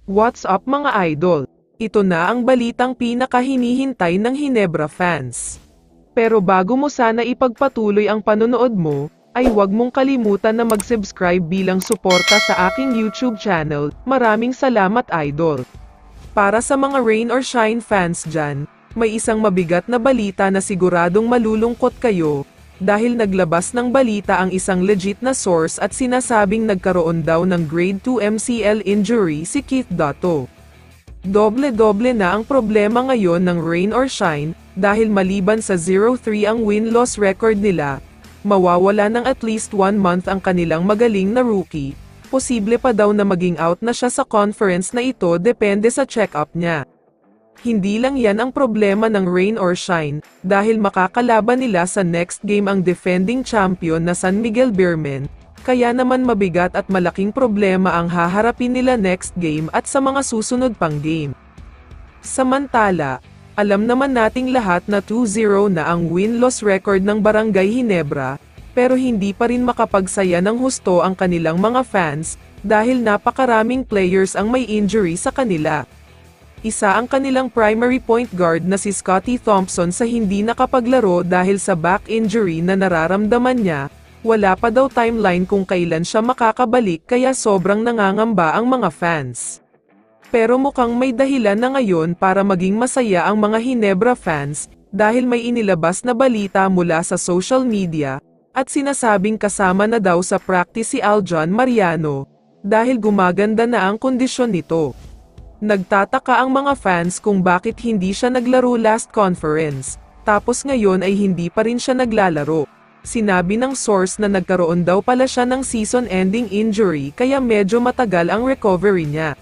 What's up mga idol? Ito na ang balitang pinakahinihintay ng Hinebra fans. Pero bago mo sana ipagpatuloy ang panonood mo, ay huwag mong kalimutan na mag-subscribe bilang suporta sa aking YouTube channel. Maraming salamat idol. Para sa mga Rain or Shine fans dyan, may isang mabigat na balita na siguradong malulungkot kayo, dahil naglabas ng balita ang isang legit na source at sinasabing nagkaroon daw ng grade 2 MCL injury si Keith Dotto. Doble-doble na ang problema ngayon ng Rain or Shine, dahil maliban sa 0-3 ang win-loss record nila, mawawala ng at least 1 month ang kanilang magaling na rookie. Posible pa daw na maging out na siya sa conference na ito depende sa check-up niya. Hindi lang yan ang problema ng Rain or Shine, dahil makakalaban nila sa next game ang defending champion na San Miguel Beermen, kaya naman mabigat at malaking problema ang haharapin nila next game at sa mga susunod pang game. Samantala, alam naman nating lahat na 2-0 na ang win-loss record ng Barangay Hinebra, pero hindi pa rin makapagsaya ng husto ang kanilang mga fans, dahil napakaraming players ang may injury sa kanila. Isa ang kanilang primary point guard na si Scottie Thompson sa hindi nakapaglaro dahil sa back injury na nararamdaman niya. Wala pa daw timeline kung kailan siya makakabalik kaya sobrang nangangamba ang mga fans. Pero mukhang may dahilan na ngayon para maging masaya ang mga Hinebra fans, dahil may inilabas na balita mula sa social media, at sinasabing kasama na daw sa practice si Aljon Mariano, dahil gumaganda na ang kondisyon nito. Nagtataka ang mga fans kung bakit hindi siya naglaro last conference, tapos ngayon ay hindi pa rin siya naglalaro. Sinabi ng source na nagkaroon daw pala siya ng season-ending injury kaya medyo matagal ang recovery niya.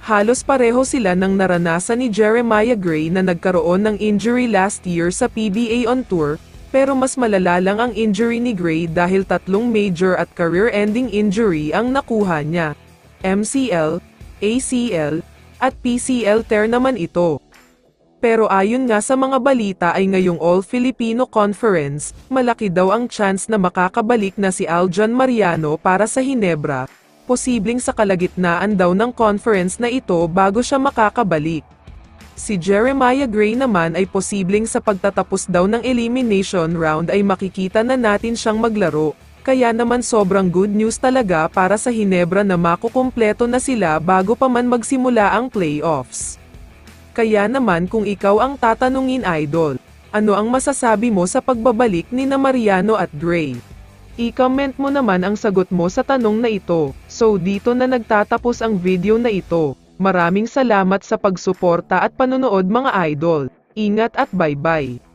Halos pareho sila ng naranasan ni Jeremiah Gray na nagkaroon ng injury last year sa PBA on tour, pero mas malala lang ang injury ni Gray dahil 3 major at career-ending injury ang nakuha niya. MCL, ACL, at PCL tear naman ito. Pero ayon nga sa mga balita ay ngayong All-Filipino Conference, malaki daw ang chance na makakabalik na si Aljon Mariano para sa Hinebra, posibleng sa kalagitnaan daw ng conference na ito bago siya makakabalik. Si Jeremiah Gray naman ay posibleng sa pagtatapos daw ng elimination round ay makikita na natin siyang maglaro. Kaya naman sobrang good news talaga para sa Hinebra na makukumpleto na sila bago pa man magsimula ang playoffs. Kaya naman kung ikaw ang tatanungin idol, ano ang masasabi mo sa pagbabalik ni na Mariano at Gray? I-comment mo naman ang sagot mo sa tanong na ito. So dito na nagtatapos ang video na ito. Maraming salamat sa pagsuporta at panonood mga idol. Ingat at bye-bye.